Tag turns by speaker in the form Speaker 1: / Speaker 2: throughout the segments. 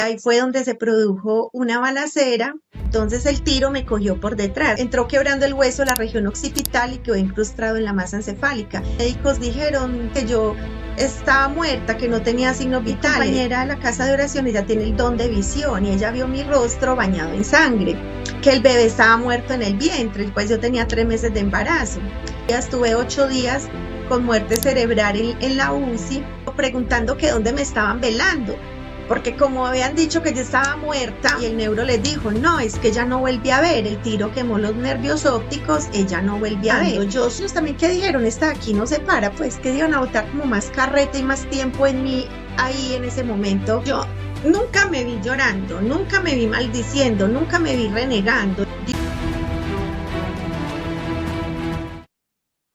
Speaker 1: Ahí fue donde se produjo una balacera, entonces el tiro me cogió por detrás. Entró quebrando el hueso, la región occipital y quedó incrustado en la masa encefálica. Los médicos dijeron que yo estaba muerta, que no tenía signos vitales. Mi compañera de la casa de oración, ella tiene el don de visión y ella vio mi rostro bañado en sangre, que el bebé estaba muerto en el vientre, pues yo tenía 3 meses de embarazo. Ya estuve 8 días con muerte cerebral en la UCI, preguntando que dónde me estaban velando. Porque como habían dicho que yo estaba muerta y el neuro les dijo, no, es que ella no vuelve a ver, el tiro quemó los nervios ópticos, ella no vuelve a ver. Ellos también que dijeron, esta de aquí no se para, pues que iban a botar como más carreta y más tiempo en mí ahí en ese momento. Yo nunca me vi llorando, nunca me vi maldiciendo, nunca me vi renegando.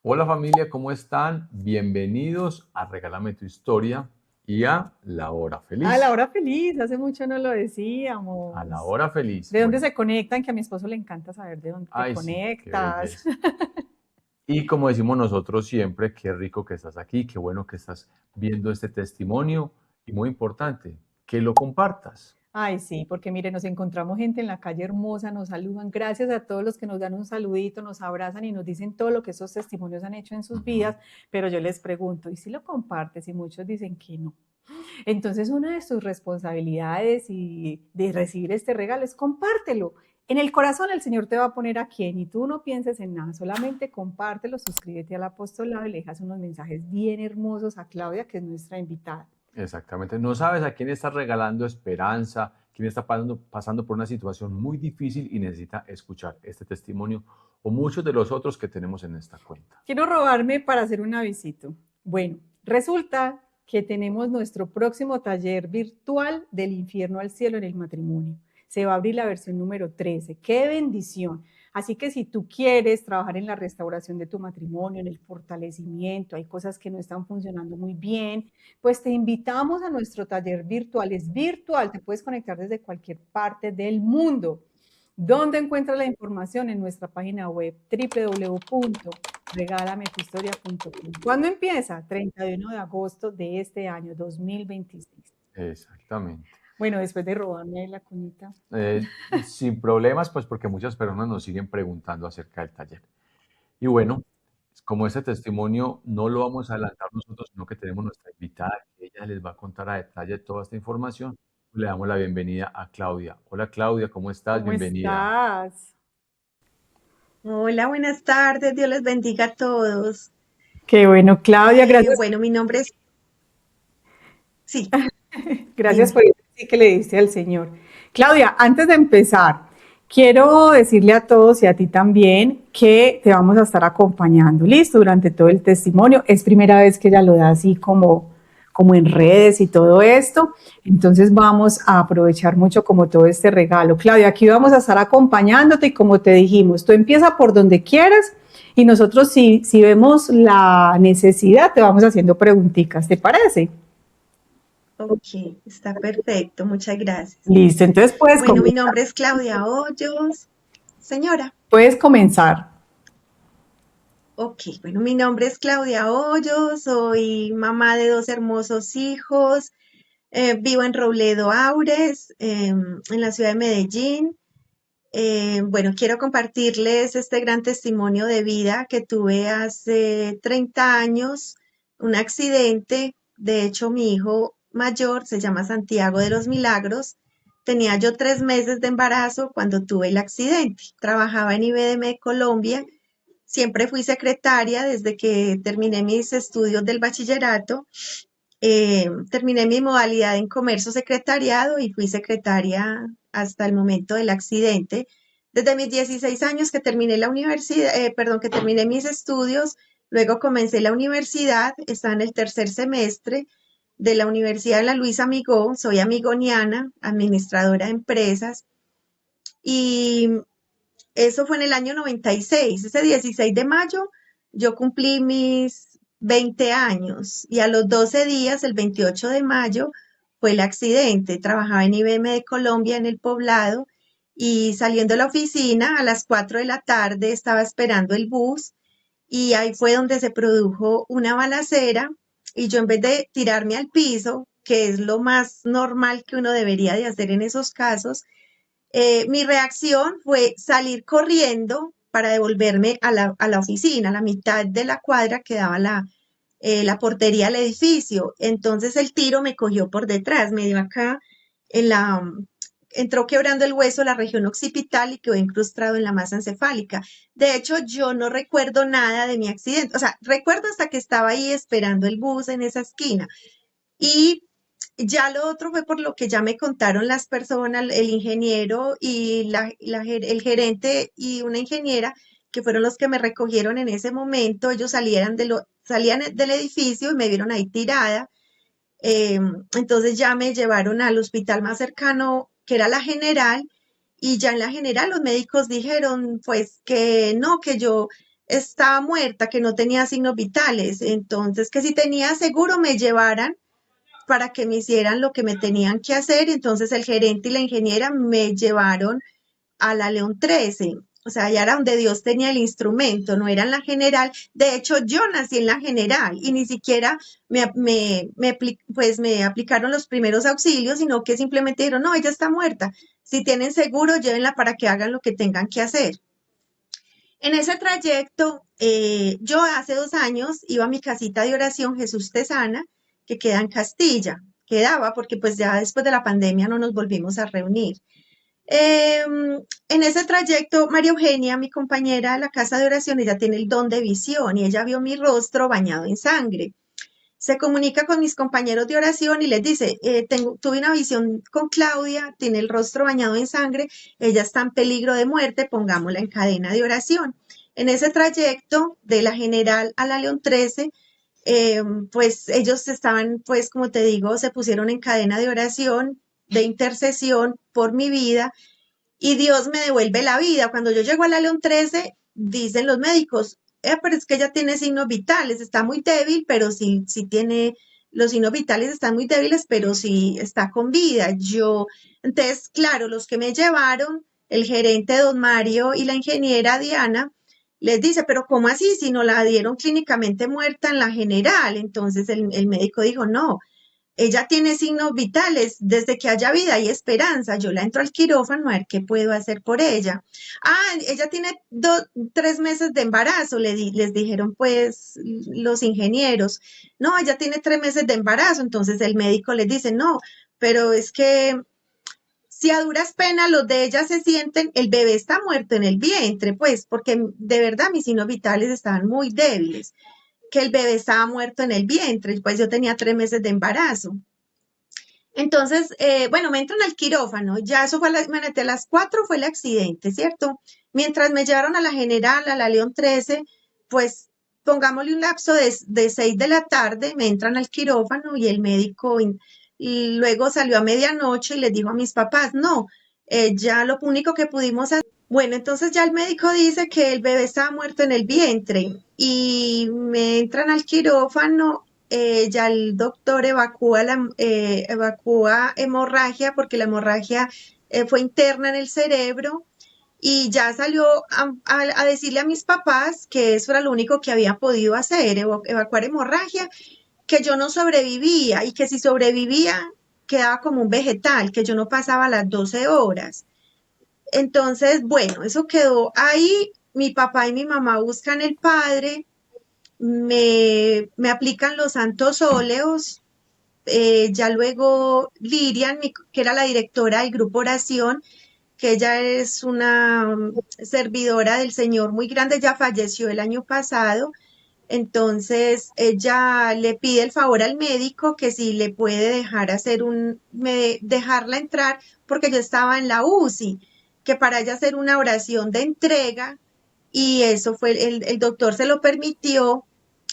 Speaker 2: Hola familia, ¿cómo están? Bienvenidos a Regálame tu Historia y a La Hora Feliz.
Speaker 3: A La Hora Feliz, hace mucho no lo decíamos.
Speaker 2: A La Hora Feliz.
Speaker 3: ¿De dónde se conectan? Que a mi esposo le encanta saber de dónde te conectas.
Speaker 2: Sí, y como decimos nosotros siempre, qué rico que estás aquí, qué bueno que estás viendo este testimonio y muy importante, que lo compartas.
Speaker 3: Ay, sí, porque mire, nos encontramos gente en la calle hermosa, nos saludan. Gracias a todos los que nos dan un saludito, nos abrazan y nos dicen todo lo que esos testimonios han hecho en sus vidas. Pero yo les pregunto, ¿y si lo compartes? Y muchos dicen que no. Entonces, una de sus responsabilidades y de recibir este regalo es compártelo. En el corazón el Señor te va a poner a quién y tú no pienses en nada, solamente compártelo, suscríbete al apostolado y le dejas unos mensajes bien hermosos a Claudia, que es nuestra invitada.
Speaker 2: Exactamente. No sabes a quién estás regalando esperanza, quién está pasando por una situación muy difícil y necesita escuchar este testimonio o muchos de los otros que tenemos en esta cuenta.
Speaker 3: Quiero robarme para hacer un avisito. Bueno, resulta que tenemos nuestro próximo taller virtual del infierno al cielo en el matrimonio. Se va a abrir la versión número 13. ¡Qué bendición! Así que si tú quieres trabajar en la restauración de tu matrimonio, en el fortalecimiento, hay cosas que no están funcionando muy bien, pues te invitamos a nuestro taller virtual. Es virtual, te puedes conectar desde cualquier parte del mundo. ¿Dónde encuentras la información? En nuestra página web www.regalametuhistoria.com. ¿Cuándo empieza? 31 de agosto de este año, 2026.
Speaker 2: Exactamente.
Speaker 3: Bueno, después de robarme la cuñita.
Speaker 2: Sin problemas, pues porque muchas personas nos siguen preguntando acerca del taller. Y bueno, como este testimonio no lo vamos a adelantar nosotros, sino que tenemos nuestra invitada, que ella les va a contar a detalle toda esta información. Le damos la bienvenida a Claudia. Hola Claudia, ¿cómo estás? Bienvenida.
Speaker 3: ¿Cómo estás?
Speaker 1: Hola, buenas tardes, Dios les bendiga a todos.
Speaker 3: Qué bueno, Claudia, gracias.
Speaker 1: Bueno, mi nombre es... Sí.
Speaker 3: Gracias por eso que le diste al Señor. Claudia, antes de empezar, quiero decirle a todos y a ti también que te vamos a estar acompañando, listo, durante todo el testimonio. Es primera vez que ella lo da así como en redes y todo esto, entonces vamos a aprovechar mucho como todo este regalo. Claudia, aquí vamos a estar acompañándote y como te dijimos, tú empieza por donde quieras y nosotros si vemos la necesidad te vamos haciendo preguntitas, ¿te parece?
Speaker 1: Ok, está perfecto, muchas gracias.
Speaker 3: Listo, entonces puedes
Speaker 1: comenzar. Mi nombre es Claudia Hoyos. Señora.
Speaker 3: Puedes comenzar.
Speaker 1: Ok, bueno, mi nombre es Claudia Hoyos, soy mamá de 2 hermosos hijos, vivo en Robledo Aures, en la ciudad de Medellín. Bueno, quiero compartirles este gran testimonio de vida que tuve hace 30 años, un accidente. De hecho, mi hijo mayor se llama Santiago de los Milagros. Tenía yo 3 meses de embarazo cuando tuve el accidente. Trabajaba en IBM Colombia. Siempre fui secretaria desde que terminé mis estudios del bachillerato. Terminé mi modalidad en comercio secretariado y fui secretaria hasta el momento del accidente. Desde mis 16 años que terminé la universidad, que terminé mis estudios, luego comencé la universidad, estaba en el 3er semestre de la Universidad de la Luisa Amigó, soy amigoniana, administradora de empresas, y eso fue en el año 96, ese 16 de mayo, yo cumplí mis 20 años y a los 12 días, el 28 de mayo, fue el accidente. Trabajaba en IBM de Colombia en el Poblado y saliendo de la oficina a las 4 de la tarde estaba esperando el bus y ahí fue donde se produjo una balacera y yo en vez de tirarme al piso, que es lo más normal que uno debería de hacer en esos casos, mi reacción fue salir corriendo para devolverme a la oficina. A la mitad de la cuadra quedaba la portería del edificio. Entonces el tiro me cogió por detrás, me dio acá en entró quebrando el hueso la región occipital y quedó incrustado en la masa encefálica. De hecho, yo no recuerdo nada de mi accidente. O sea, recuerdo hasta que estaba ahí esperando el bus en esa esquina. Y ya lo otro fue por lo que ya me contaron las personas, el ingeniero y el gerente y una ingeniera, que fueron los que me recogieron en ese momento. Ellos salían del edificio y me vieron ahí tirada. Eh, entonces ya me llevaron al hospital más cercano, que era la General, y ya en la General los médicos dijeron pues que no, que yo estaba muerta, que no tenía signos vitales, entonces que si tenía seguro me llevaran para que me hicieran lo que me tenían que hacer. Entonces el gerente y la ingeniera me llevaron a la León 13. O sea, allá era donde Dios tenía el instrumento, no era en la General. De hecho, yo nací en la General y ni siquiera pues me aplicaron los primeros auxilios, sino que simplemente dijeron, no, ella está muerta. Si tienen seguro, llévenla para que hagan lo que tengan que hacer. En ese trayecto, yo hace 2 años iba a mi casita de oración Jesús te sana, que queda en Castilla. Quedaba porque pues ya después de la pandemia no nos volvimos a reunir. En ese trayecto, María Eugenia, mi compañera de la casa de oración, ella tiene el don de visión y ella vio mi rostro bañado en sangre. Se comunica con mis compañeros de oración y les dice, tuve una visión con Claudia, tiene el rostro bañado en sangre, ella está en peligro de muerte, pongámosla en cadena de oración. En ese trayecto de la General a la León 13, pues ellos estaban, pues como te digo, se pusieron en cadena de oración, de intercesión por mi vida, y Dios me devuelve la vida. Cuando yo llego a la León 13, dicen los médicos, pero es que ella tiene signos vitales, está muy débil, pero sí tiene, los signos vitales están muy débiles, pero sí está con vida. Entonces, claro, los que me llevaron, el gerente don Mario y la ingeniera Diana, les dice, pero ¿cómo así? Si no la dieron clínicamente muerta en la General. Entonces el médico dijo, no, ella tiene signos vitales, desde que haya vida y esperanza. Yo la entro al quirófano a ver qué puedo hacer por ella. Ella tiene 3 meses de embarazo, les dijeron pues los ingenieros. No, ella tiene 3 meses de embarazo. Entonces el médico les dice, no, pero es que si a duras penas los de ella se sienten, el bebé está muerto en el vientre, pues, porque de verdad mis signos vitales estaban muy débiles, que el bebé estaba muerto en el vientre, pues yo tenía 3 meses de embarazo. Entonces, bueno, me entran al quirófano, ya eso fue, a las 4 fue el accidente, ¿cierto? Mientras me llevaron a la General, a la León 13, pues pongámosle un lapso de 6 de la tarde, me entran al quirófano y el médico y luego salió a medianoche y les dijo a mis papás, no, ya lo único que pudimos hacer. Bueno, entonces ya el médico dice que el bebé estaba muerto en el vientre y me entran al quirófano, ya el doctor evacúa hemorragia porque la hemorragia fue interna en el cerebro y ya salió a decirle a mis papás que eso era lo único que había podido hacer, evacuar hemorragia, que yo no sobrevivía y que si sobrevivía quedaba como un vegetal, que yo no pasaba las 12 horas. Entonces, bueno, eso quedó ahí. Mi papá y mi mamá buscan el padre, me aplican los santos óleos, ya luego Lirian, que era la directora del grupo Oración, que ella es una servidora del Señor muy grande, ya falleció el año pasado. Entonces ella le pide el favor al médico que si le puede dejarla entrar, porque yo estaba en la UCI, que para ella hacer una oración de entrega, y eso fue, el doctor se lo permitió.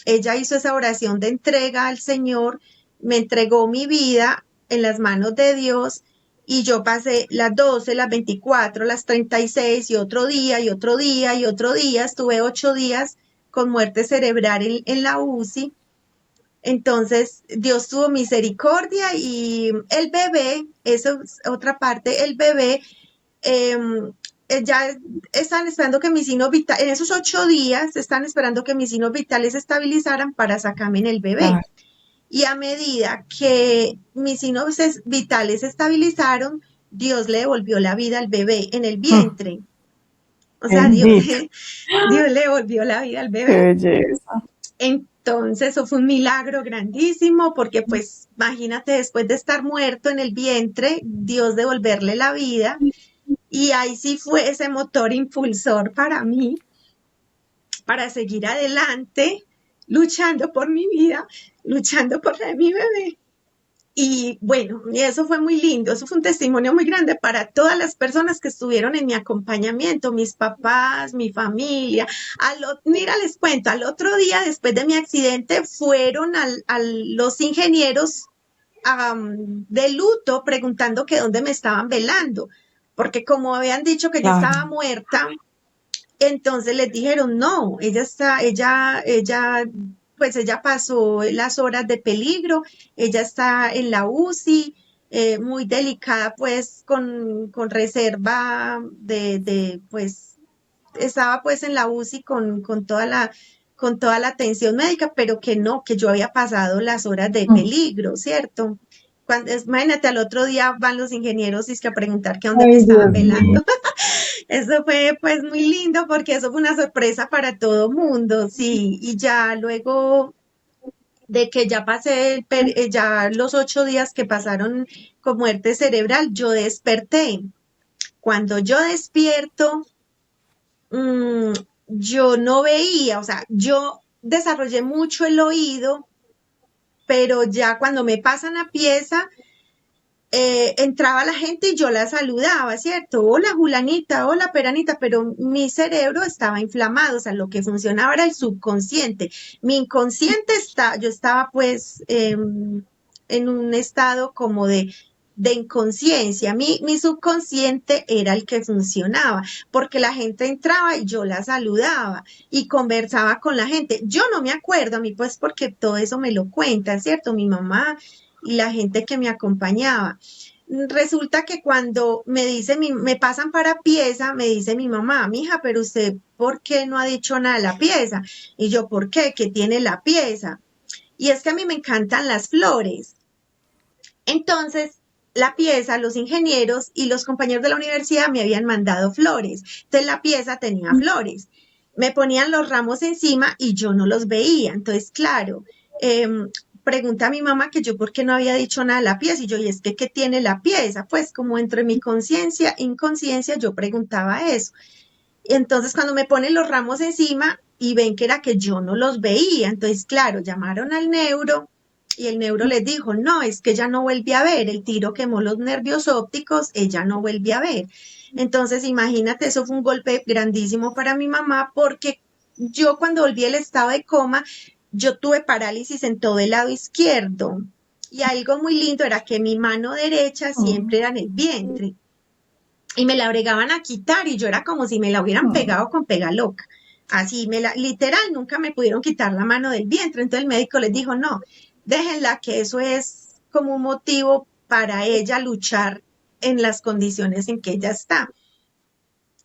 Speaker 1: Ella hizo esa oración de entrega al Señor, me entregó mi vida en las manos de Dios y yo pasé las 12, las 24, las 36 y otro día y otro día y otro día. Estuve 8 días con muerte cerebral en la UCI. Entonces Dios tuvo misericordia y el bebé, eso es otra parte, el bebé eh, ya están esperando que mis signos vitales, en esos 8 días están esperando que mis signos vitales se estabilizaran para sacarme en el bebé. Y a medida que mis signos vitales se estabilizaron, Dios le devolvió la vida al bebé en el vientre. O sea,
Speaker 3: Bendito.
Speaker 1: Dios le devolvió la vida al
Speaker 3: Qué
Speaker 1: bebé.
Speaker 3: belleza.
Speaker 1: Entonces, eso fue un milagro grandísimo, porque pues imagínate, después de estar muerto en el vientre, Dios devolverle la vida. Y ahí sí fue ese motor impulsor para mí, para seguir adelante, luchando por mi vida, luchando por la de mi bebé. Y bueno, y eso fue muy lindo, eso fue un testimonio muy grande para todas las personas que estuvieron en mi acompañamiento, mis papás, mi familia. Mira, les cuento, al otro día después de mi accidente fueron los ingenieros de luto preguntando que dónde me estaban velando, porque como habían dicho que yo
Speaker 3: Claro.
Speaker 1: estaba muerta, entonces les dijeron, no, pues ella pasó las horas de peligro, ella está en la UCI, muy delicada, pues con reserva pues, estaba pues en la UCI con toda la atención médica, pero que no, que yo había pasado las horas de peligro, ¿cierto? Imagínate, al otro día van los ingenieros y es que a preguntar que dónde me
Speaker 3: Ay,
Speaker 1: estaban
Speaker 3: Dios mío.
Speaker 1: velando. Eso fue pues muy lindo porque eso fue una sorpresa para todo mundo, sí, y ya luego de que ya pasé ya los 8 días que pasaron con muerte cerebral, yo desperté. Cuando yo despierto, mmm, yo no veía, o sea, yo desarrollé mucho el oído, pero ya cuando me pasan a pieza, entraba la gente y yo la saludaba, ¿cierto? Hola, Julanita, hola, Peranita, pero mi cerebro estaba inflamado, o sea, lo que funcionaba era el subconsciente. Mi inconsciente yo estaba pues en un estado como de inconsciencia. Mi subconsciente era el que funcionaba, porque la gente entraba y yo la saludaba y conversaba con la gente. Yo no me acuerdo, a mí pues porque todo eso me lo cuentan, ¿cierto? Mi mamá y la gente que me acompañaba. Resulta que cuando me pasan para pieza, me dice mi mamá, mija, pero usted, ¿por qué no ha dicho nada de la pieza? Y yo, ¿por qué? ¿Qué tiene la pieza? Y es que a mí me encantan las flores. Entonces, la pieza, los ingenieros y los compañeros de la universidad me habían mandado flores. Entonces, la pieza tenía flores. Me ponían los ramos encima y yo no los veía. Entonces, claro, eh, pregunta a mi mamá que yo por qué no había dicho nada de la pieza. Y yo, ¿y es que qué tiene la pieza? Pues como entre mi conciencia e inconsciencia, yo preguntaba eso. Entonces, cuando me ponen los ramos encima y ven que era que yo no los veía, entonces, claro, llamaron al neuro y el neuro les dijo, no, es que ella no vuelve a ver, el tiro quemó los nervios ópticos, ella no vuelve a ver. Entonces, imagínate, eso fue un golpe grandísimo para mi mamá porque yo cuando volví al estado de coma, yo tuve parálisis en todo el lado izquierdo. Y algo muy lindo era que mi mano derecha siempre era en el vientre y me la bregaban a quitar y yo era como si me la hubieran pegado con pega loca. Así, literal, nunca me pudieron quitar la mano del vientre. Entonces el médico les dijo, no, déjenla, que eso es como un motivo para ella luchar en las condiciones en que ella está.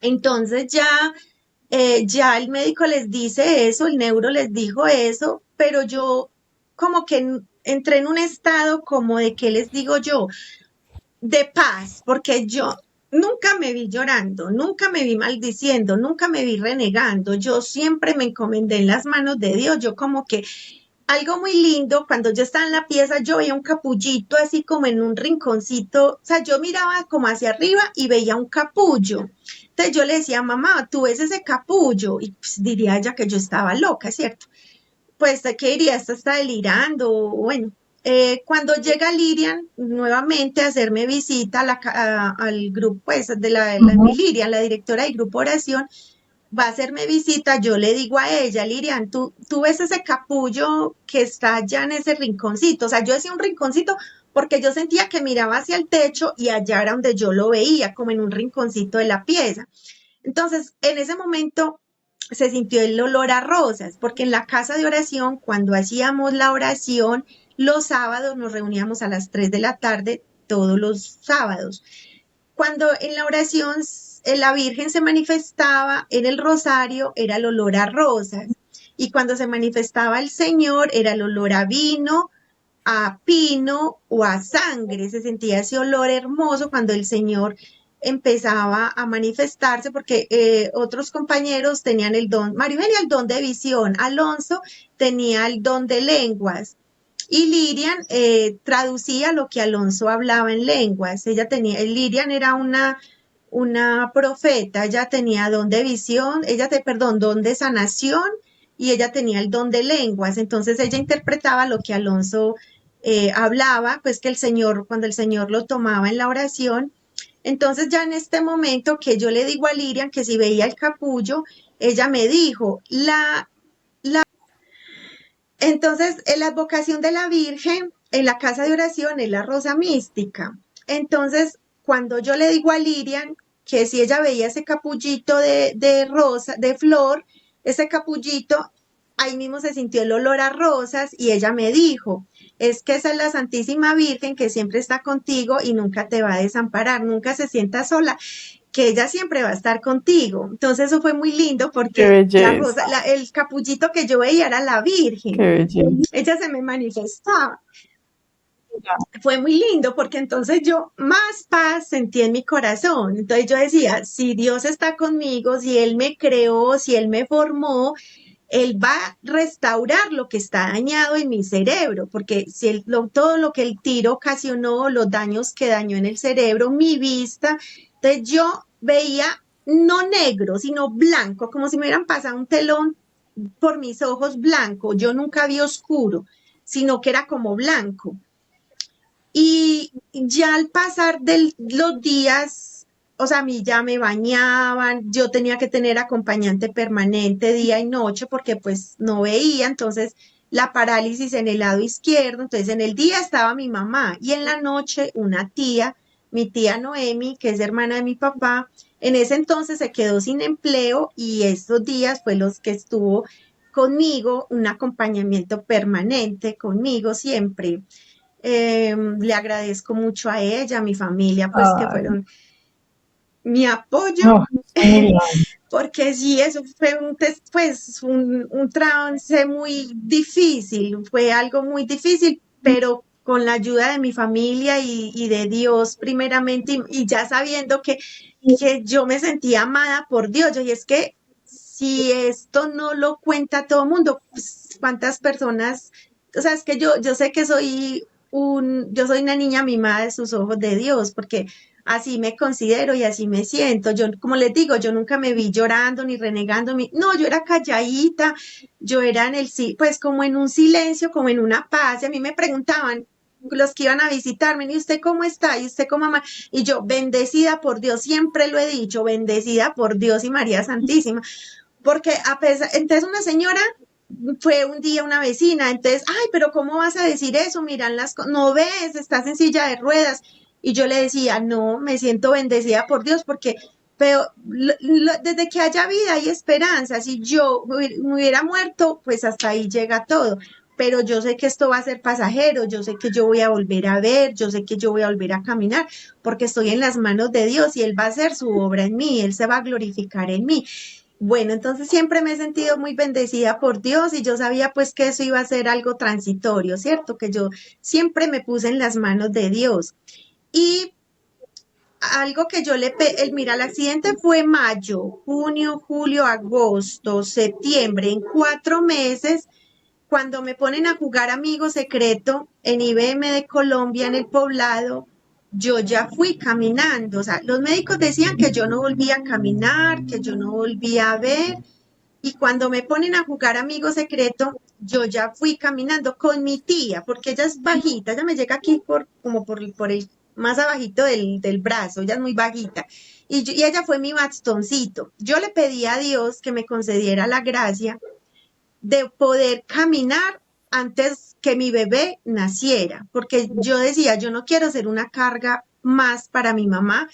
Speaker 1: Entonces ya el médico les dice eso, el neuro les dijo eso, pero yo como que entré en un estado como de, ¿qué les digo yo? De paz, porque yo nunca me vi llorando, nunca me vi maldiciendo, nunca me vi renegando, yo siempre me encomendé en las manos de Dios, yo como que algo muy lindo, cuando yo estaba en la pieza, yo veía un capullito así como en un rinconcito, o sea, yo miraba como hacia arriba y veía un capullo. Entonces yo le decía, mamá, ¿tú ves ese capullo? Y pues, diría ella que yo estaba loca, ¿cierto? Pues, ¿qué diría? Esta está delirando, bueno. Cuando llega Lirian nuevamente a hacerme visita al grupo, pues, mi Lirian, la directora del grupo Oración, va a hacerme visita, yo le digo a ella, Lirian, tú ves ese capullo que está allá en ese rinconcito, o sea, yo decía un rinconcito porque yo sentía que miraba hacia el techo y allá era donde yo lo veía, como en un rinconcito de la pieza. Entonces, en ese momento se sintió el olor a rosas, porque en la casa de oración, cuando hacíamos la oración, los sábados nos reuníamos a las 3 de la tarde, todos los sábados. Cuando en la oración la Virgen se manifestaba en el rosario, era el olor a rosas. Y cuando se manifestaba el Señor, era el olor a vino, a pino o a sangre, se sentía ese olor hermoso cuando el Señor empezaba a manifestarse, porque otros compañeros tenían el don, María tenía el don de visión, Alonso tenía el don de lenguas, y Lirian traducía lo que Alonso hablaba en lenguas. Lirian era una profeta, ella tenía don de visión, perdón, don de sanación, y ella tenía el don de lenguas. Entonces ella interpretaba lo que Alonso hablaba, pues que cuando el Señor lo tomaba en la oración. Entonces ya en este momento que yo le digo a Lirian que si veía el capullo, ella me dijo, entonces, en la advocación de la Virgen, en la casa de oración, es la rosa mística. Entonces, cuando yo le digo a Lirian que si ella veía ese capullito de rosa, de flor, ese capullito, ahí mismo se sintió el olor a rosas y ella me dijo, es que esa es la Santísima Virgen que siempre está contigo y nunca te va a desamparar, nunca se sienta sola, que ella siempre va a estar contigo. Entonces eso fue muy lindo
Speaker 3: Qué
Speaker 1: porque la rosa,
Speaker 3: belleza,
Speaker 1: el capullito que yo veía era la
Speaker 3: qué
Speaker 1: Virgen.
Speaker 3: belleza.
Speaker 1: Ella se me manifestaba. Fue muy lindo porque entonces yo más paz sentí en mi corazón. Entonces yo decía, si Dios está conmigo, si Él me creó, si Él me formó, Él va a restaurar lo que está dañado en mi cerebro, porque si todo lo que el tiro ocasionó, los daños que dañó en el cerebro, mi vista, entonces yo veía no negro, sino blanco, como si me hubieran pasado un telón por mis ojos blanco. Yo nunca vi oscuro, sino que era como blanco. Y ya al pasar de los días, o sea, a mí ya me bañaban, yo tenía que tener acompañante permanente día y noche porque pues no veía, entonces la parálisis en el lado izquierdo, entonces en el día estaba mi mamá y en la noche una tía, mi tía Noemi, que es hermana de mi papá, en ese entonces se quedó sin empleo y estos días fue los que estuvo conmigo, un acompañamiento permanente conmigo siempre. Le agradezco mucho a ella, a mi familia, pues que
Speaker 3: Ay,
Speaker 1: fueron mi apoyo,
Speaker 3: no, es un milagro.
Speaker 1: porque sí, eso fue pues, un trance muy difícil, fue algo muy difícil, pero con la ayuda de mi familia y de Dios primeramente, y ya sabiendo que yo me sentía amada por Dios, y es que si esto no lo cuenta todo el mundo, pues, ¿cuántas personas? O sea, es que yo sé que yo soy una niña mimada de sus ojos de Dios, porque así me considero y así me siento. Yo, como les digo, yo nunca me vi llorando ni renegando. No, yo era calladita, yo era pues como en un silencio, como en una paz. Y a mí me preguntaban, los que iban a visitarme, ¿y usted cómo está? ¿Y usted cómo ama? Y yo, bendecida por Dios, siempre lo he dicho, bendecida por Dios y María Santísima. Porque entonces una señora fue un día una vecina, entonces, ay, pero ¿cómo vas a decir eso? Miran no ves, estás en silla de ruedas. Y yo le decía, no, me siento bendecida por Dios porque, pero desde que haya vida hay esperanza. Si yo me hubiera muerto, pues hasta ahí llega todo. Pero yo sé que esto va a ser pasajero, yo sé que yo voy a volver a ver, yo sé que yo voy a volver a caminar, porque estoy en las manos de Dios y Él va a hacer su obra en mí, Él se va a glorificar en mí. Bueno, entonces siempre me he sentido muy bendecida por Dios y yo sabía pues que eso iba a ser algo transitorio, ¿cierto? Que yo siempre me puse en las manos de Dios. Y algo que mira, el accidente fue mayo, junio, julio, agosto, septiembre, en 4 meses, cuando me ponen a jugar Amigo Secreto en IBM de Colombia, en el Poblado, yo ya fui caminando. O sea, los médicos decían que yo no volvía a caminar, que yo no volvía a ver. Y cuando me ponen a jugar Amigo Secreto, yo ya fui caminando con mi tía, porque ella es bajita, ella me llega aquí como por el más abajito del brazo, ella es muy bajita. Y ella fue mi bastoncito. Yo le pedí a Dios que me concediera la gracia de poder caminar antes que mi bebé naciera, porque yo decía, yo no quiero ser una carga más para mi mamá,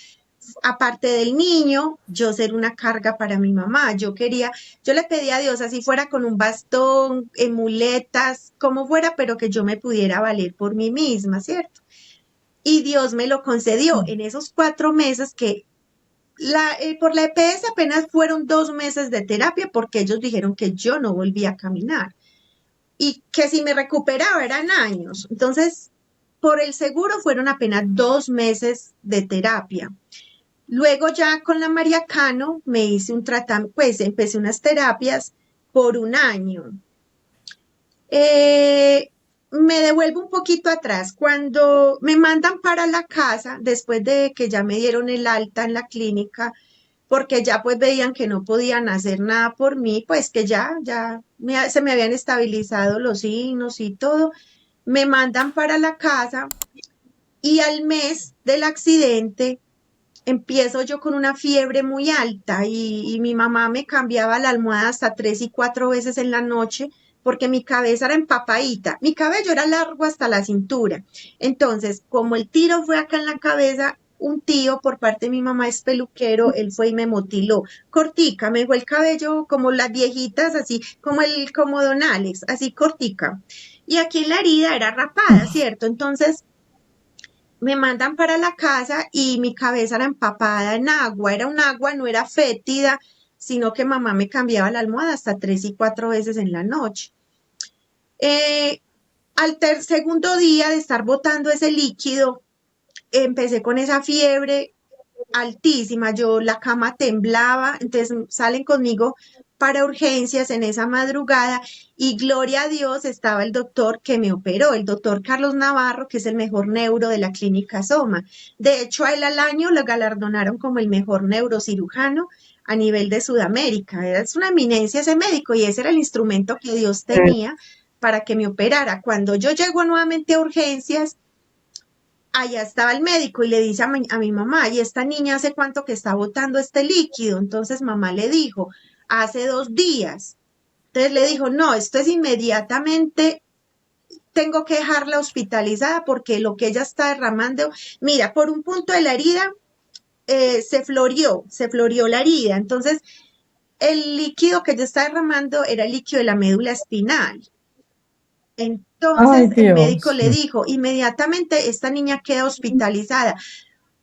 Speaker 1: aparte del niño, yo ser una carga para mi mamá. Yo le pedí a Dios, así fuera con un bastón, en muletas, como fuera, pero que yo me pudiera valer por mí misma, ¿cierto? Y Dios me lo concedió en esos 4 meses que por la EPS apenas fueron 2 meses de terapia porque ellos dijeron que yo no volvía a caminar. y que si me recuperaba eran años. Entonces, por el seguro fueron apenas 2 meses de terapia. Luego ya con la María Cano me hice un tratamiento, pues empecé unas terapias por un año. Me devuelvo un poquito atrás. Cuando me mandan para la casa, después de que ya me dieron el alta en la clínica, porque ya pues veían que no podían hacer nada por mí, pues que se me habían estabilizado los signos y todo, me mandan para la casa y al mes del accidente empiezo yo con una fiebre muy alta y mi mamá me cambiaba la almohada hasta 3 y 4 veces en la noche porque mi cabeza era empapadita, mi cabello era largo hasta la cintura. Entonces, como el tiro fue acá en la cabeza, un tío por parte de mi mamá es peluquero, él fue y me motiló. Cortica, me dejó el cabello como las viejitas, así como Don Alex, así cortica. Y aquí la herida era rapada, ¿cierto? Entonces, me mandan para la casa y mi cabeza era empapada en agua, era un agua, no era fétida, sino que mamá me cambiaba la almohada hasta 3 y 4 veces en la noche. Eh, al segundo día de estar botando ese líquido, empecé con esa fiebre altísima, la cama temblaba, entonces salen conmigo para urgencias en esa madrugada y gloria a Dios estaba el doctor que me operó, el doctor Carlos Navarro, que es el mejor neuro de la clínica Soma. De hecho, a él al año lo galardonaron como el mejor neurocirujano a nivel de Sudamérica. Es una eminencia ese médico y ese era el instrumento que Dios tenía para que me operara. Cuando yo llego nuevamente a urgencias, allá estaba el médico y le dice a mi mamá, ¿y esta niña hace cuánto que está botando este líquido? Entonces mamá le dijo, hace 2 días. Entonces le dijo, no, esto es inmediatamente, tengo que dejarla hospitalizada porque lo que ella está derramando, mira, por un punto de la herida, se floreó la herida. Entonces, el líquido que ella está derramando era el líquido de la médula espinal.
Speaker 3: Ay,
Speaker 1: Entonces el médico
Speaker 3: Dios.
Speaker 1: le dijo, inmediatamente esta niña queda hospitalizada.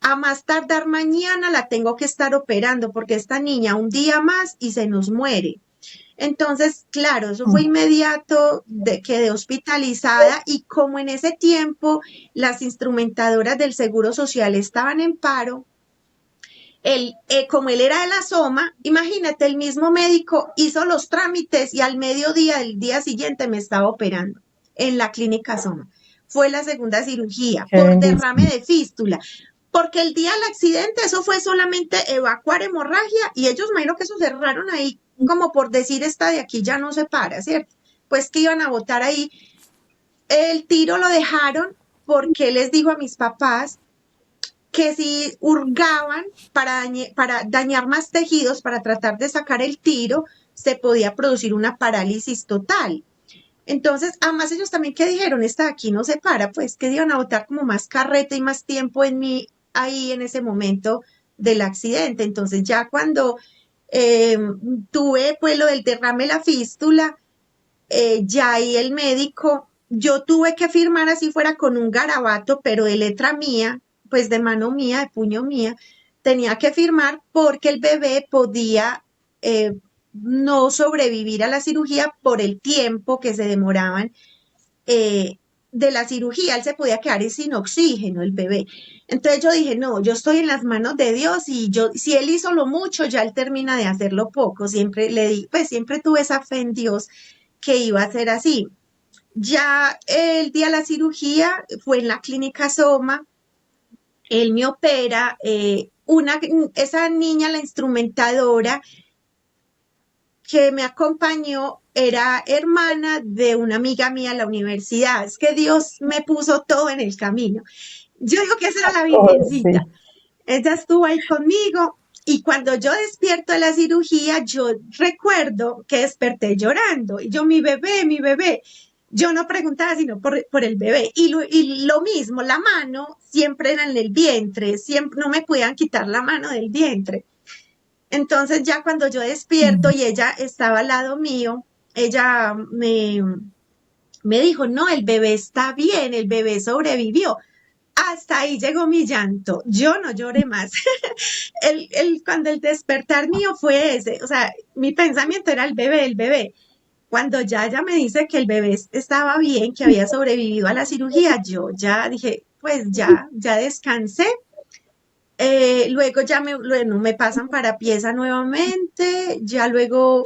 Speaker 1: A más tardar mañana la tengo que estar operando porque esta niña un día más y se nos muere. Entonces, claro, eso fue inmediato, quedé hospitalizada y como en ese tiempo las instrumentadoras del Seguro Social estaban en paro, como él era de la Soma, imagínate, el mismo médico hizo los trámites y al mediodía del día siguiente me estaba operando en la clínica Soma. Fue la segunda cirugía
Speaker 3: Qué
Speaker 1: por derrame
Speaker 3: bendición.
Speaker 1: de fístula, porque el día del accidente eso fue solamente evacuar hemorragia y ellos, imagino que eso cerraron ahí como por decir esta de aquí ya no se para, ¿cierto? Pues que iban a votar ahí. El tiro lo dejaron porque les dijo a mis papás que si hurgaban para dañar más tejidos, para tratar de sacar el tiro, se podía producir una parálisis total. Entonces, además ellos también que dijeron, esta de aquí no se para, pues que iban a botar como más carreta y más tiempo en mí ahí en ese momento del accidente. Entonces ya cuando eh, tuve pues lo del derrame de la fístula, ya ahí el médico, yo tuve que firmar así fuera con un garabato, pero de letra mía, pues de mano mía, de puño mía, tenía que firmar porque el bebé podía no sobrevivir a la cirugía por el tiempo que se demoraban de la cirugía, él se podía quedar sin oxígeno, el bebé. Entonces yo dije, no, yo estoy en las manos de Dios y si él hizo lo mucho, ya él termina de hacerlo poco. Siempre le di, pues siempre tuve esa fe en Dios que iba a ser así. Ya el día de la cirugía fue en la clínica Soma, él me opera, esa niña, la instrumentadora que me acompañó, era hermana de una amiga mía en la universidad. Es que Dios me puso todo en el camino. Yo digo que esa era la
Speaker 3: Oh, sí.
Speaker 1: virgencita. Ella estuvo ahí conmigo y cuando yo despierto de la cirugía, yo recuerdo que desperté llorando. Y yo, mi bebé, mi bebé. Yo no preguntaba sino por el bebé. Y lo mismo, la mano siempre era en el vientre, siempre no me podían quitar la mano del vientre. Entonces ya cuando yo despierto y ella estaba al lado mío, ella me dijo, no, el bebé está bien, el bebé sobrevivió. Hasta ahí llegó mi llanto. Yo no lloré más. Cuando el despertar mío fue ese, o sea, mi pensamiento era el bebé, el bebé. Cuando ya ella me dice que el bebé estaba bien, que había sobrevivido a la cirugía, yo ya dije, pues ya descansé. Luego bueno, me pasan para pieza nuevamente, ya luego,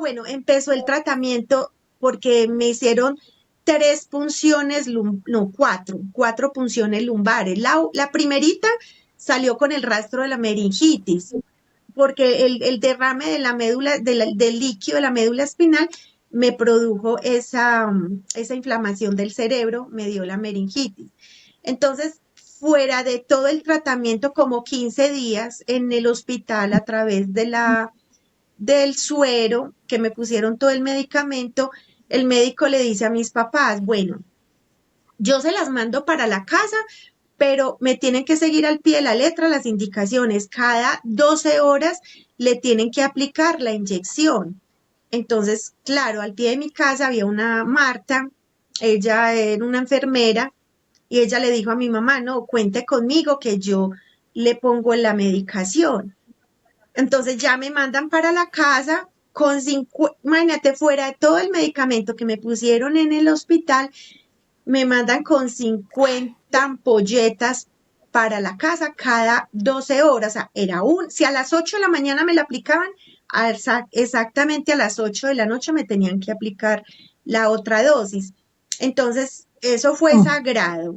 Speaker 1: bueno, empezó el tratamiento porque me hicieron tres punciones, no, cuatro punciones lumbares. La primerita salió con el rastro de la meningitis, porque el derrame de la médula, del líquido de la médula espinal me produjo esa inflamación del cerebro, me dio la meningitis. Entonces, fuera de todo el tratamiento, como 15 días en el hospital a través del suero, que me pusieron todo el medicamento, el médico le dice a mis papás, bueno, yo se las mando para la casa, pero me tienen que seguir al pie de la letra las indicaciones. Cada 12 horas le tienen que aplicar la inyección. Entonces, claro, al pie de mi casa había una Marta, ella era una enfermera, y ella le dijo a mi mamá, no, cuente conmigo que yo le pongo la medicación. Entonces ya me mandan para la casa con imagínate, fuera de todo el medicamento que me pusieron en el hospital, me mandan con 50 ampolletas para la casa cada 12 horas. O sea, si a las 8 de la mañana me la aplicaban, exactamente a las 8 de la noche me tenían que aplicar la otra dosis. Entonces, eso fue sagrado.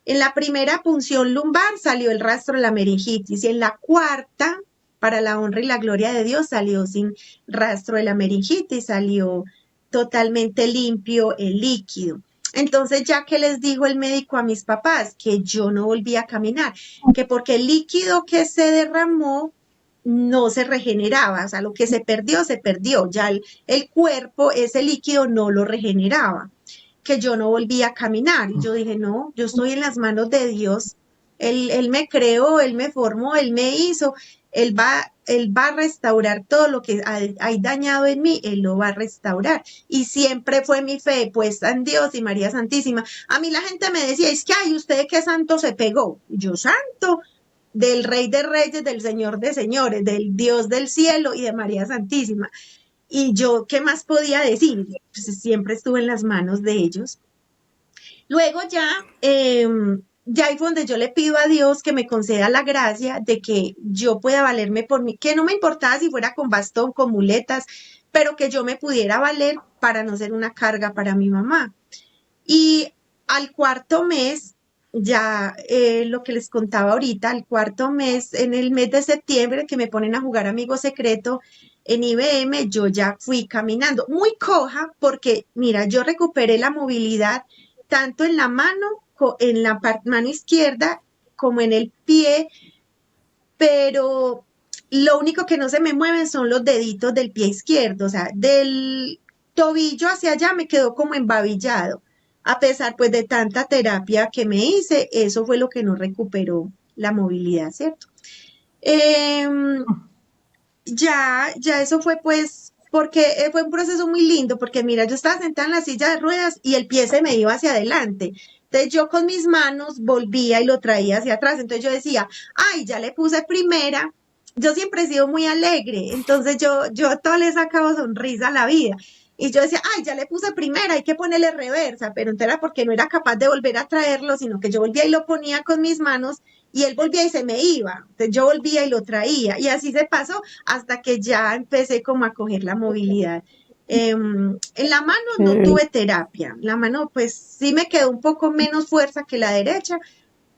Speaker 1: En la primera punción lumbar salió el rastro de la meningitis y en la cuarta, para la honra y la gloria de Dios, salió sin rastro de la meningitis, salió totalmente limpio el líquido. Entonces, ya que les dijo el médico a mis papás que yo no volvía a caminar, que porque el líquido que se derramó no se regeneraba, o sea, lo que se perdió, ya el cuerpo, ese líquido no lo regeneraba, que yo no volvía a caminar. Y yo dije, no, yo estoy en las manos de Dios. Él me creó, Él me formó, Él me hizo, él va a restaurar todo lo que hay dañado en mí, Él lo va a restaurar. Y siempre fue mi fe puesta en Dios y María Santísima. A mí la gente me decía, es que, ay, ¿usted qué santo se pegó? Y yo, santo, del Rey de Reyes, del Señor de Señores, del Dios del cielo y de María Santísima. Y yo, ¿qué más podía decir? Pues siempre estuve en las manos de ellos. Luego ya ahí fue donde yo le pido a Dios que me conceda la gracia de que yo pueda valerme por mí, que no me importaba si fuera con bastón, con muletas, pero que yo me pudiera valer para no ser una carga para mi mamá. Y al cuarto mes, ya lo que les contaba ahorita, al cuarto mes, en el mes de septiembre, que me ponen a jugar Amigo Secreto en IBM, yo ya fui caminando, muy coja, porque mira, yo recuperé la movilidad tanto en la mano, en la mano izquierda, como en el pie, pero lo único que no se me mueven son los deditos del pie izquierdo, o sea, del tobillo hacia allá me quedó como embabillado. A pesar pues de tanta terapia que me hice, eso fue lo que no recuperó la movilidad, ¿cierto? Ya eso fue pues, porque fue un proceso muy lindo, porque mira, yo estaba sentada en la silla de ruedas y el pie se me iba hacia adelante. Entonces yo con mis manos volvía y lo traía hacia atrás. Entonces yo decía, ay, ya le puse primera. Yo siempre he sido muy alegre, entonces yo a todo le he sacado sonrisa a la vida. Y yo decía, ay, ya le puse primera, hay que ponerle reversa, pero entonces era porque no era capaz de volver a traerlo, sino que yo volvía y lo ponía con mis manos y él volvía y se me iba. Entonces yo volvía y lo traía y así se pasó hasta que ya empecé como a coger la movilidad. En la mano no tuve terapia, la mano pues sí me quedó un poco menos fuerza que la derecha,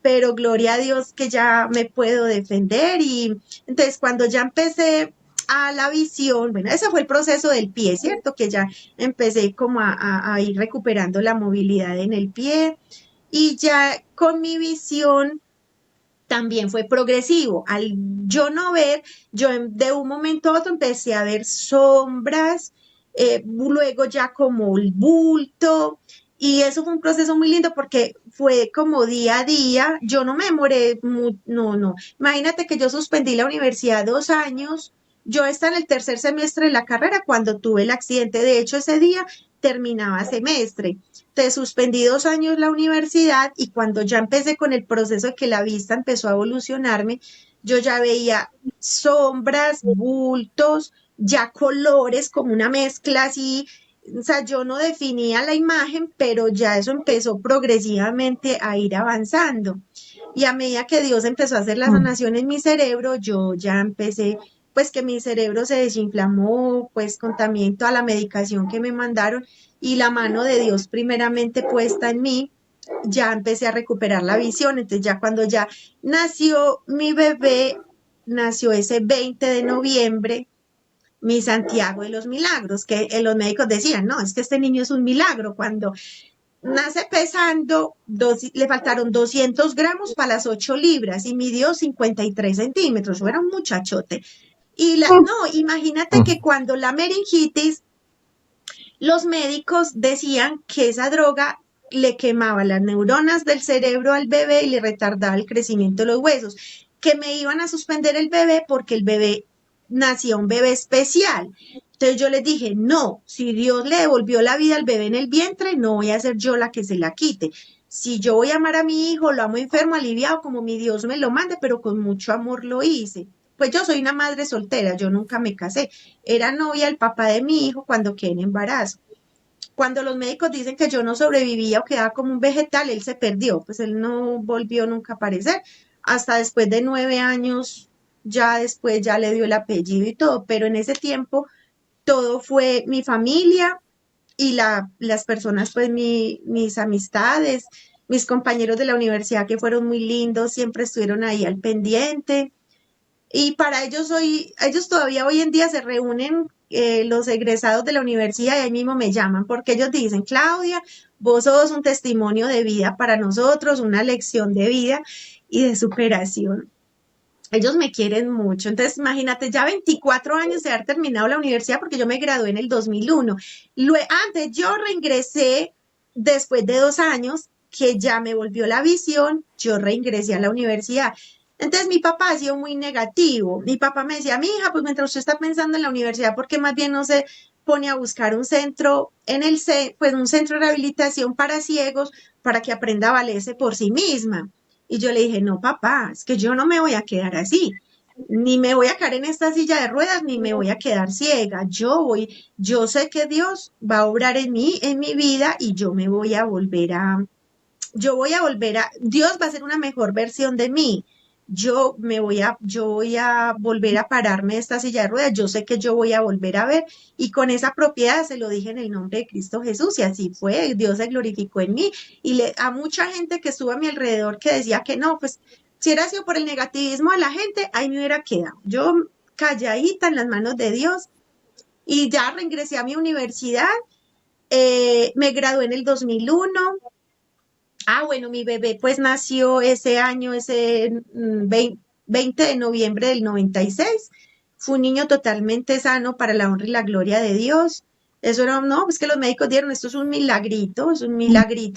Speaker 1: pero gloria a Dios que ya me puedo defender y entonces cuando ya empecé a la visión, bueno, ese fue el proceso del pie, ¿cierto? Que ya empecé como a ir recuperando la movilidad en el pie y ya con mi visión también fue progresivo. Al yo no ver, yo de un momento a otro empecé a ver sombras, luego ya como el bulto, y eso fue un proceso muy lindo porque fue como día a día. Yo no me demoré, no. Imagínate que yo suspendí la universidad 2 años. Yo estaba en el tercer semestre de la carrera cuando tuve el accidente. De hecho, ese día terminaba semestre. Te suspendí 2 años la universidad y cuando ya empecé con el proceso de que la vista empezó a evolucionarme, yo ya veía sombras, bultos, ya colores, como una mezcla así. O sea, yo no definía la imagen, pero ya eso empezó progresivamente a ir avanzando. Y a medida que Dios empezó a hacer la sanación en mi cerebro, yo ya empecé, pues que mi cerebro se desinflamó, pues con también toda la medicación que me mandaron y la mano de Dios primeramente puesta en mí, ya empecé a recuperar la visión. Entonces ya cuando ya nació mi bebé, nació ese 20 de noviembre, mi Santiago de los Milagros, que los médicos decían, no, es que este niño es un milagro. Cuando nace pesando, le faltaron 200 gramos para las 8 libras y midió 53 centímetros, era un muchachote. Y no, imagínate que cuando la meningitis, los médicos decían que esa droga le quemaba las neuronas del cerebro al bebé y le retardaba el crecimiento de los huesos, que me iban a suspender el bebé porque el bebé nacía un bebé especial. Entonces yo les dije, no, si Dios le devolvió la vida al bebé en el vientre, no voy a ser yo la que se la quite. Si yo voy a amar a mi hijo, lo amo enfermo, aliviado, como mi Dios me lo mande, pero con mucho amor lo hice. Pues yo soy una madre soltera, yo nunca me casé. Era novia del papá de mi hijo cuando quedé en embarazo. Cuando los médicos dicen que yo no sobrevivía o quedaba como un vegetal, él se perdió, pues él no volvió nunca a aparecer. Hasta después de 9 años, ya después ya le dio el apellido y todo, pero en ese tiempo todo fue mi familia y las personas, pues mis amistades, mis compañeros de la universidad que fueron muy lindos, siempre estuvieron ahí al pendiente. Y para ellos todavía hoy en día se reúnen los egresados de la universidad y ahí mismo me llaman porque ellos dicen, Claudia, vos sos un testimonio de vida para nosotros, una lección de vida y de superación. Ellos me quieren mucho. Entonces, imagínate, ya 24 años de haber terminado la universidad porque yo me gradué en el 2001. Antes yo reingresé después de 2 años que ya me volvió la visión, yo reingresé a la universidad. Entonces mi papá ha sido muy negativo. Mi papá me decía, mi hija, pues mientras usted está pensando en la universidad, ¿por qué más bien no se pone a buscar un centro pues un centro de rehabilitación para ciegos para que aprenda a valerse por sí misma? Y yo le dije, no, papá, es que yo no me voy a quedar así. Ni me voy a quedar en esta silla de ruedas, ni me voy a quedar ciega. Yo sé que Dios va a obrar en mi vida y yo voy a volver a, Dios va a ser una mejor versión de mí. Yo voy a volver a pararme de esta silla de ruedas. Yo sé que yo voy a volver a ver y con esa propiedad se lo dije en el nombre de Cristo Jesús y así fue. Dios se glorificó en mí y a mucha gente que estuvo a mi alrededor que decía que no, pues si era sido por el negativismo de la gente, ahí me hubiera quedado. Yo calladita en las manos de Dios y ya reingresé a mi universidad. Me gradué en el 2001. Bueno, mi bebé pues nació ese año, ese 20 de noviembre del 96. Fue un niño totalmente sano para la honra y la gloria de Dios. Eso era, no, pues que los médicos dieron, esto es un milagrito,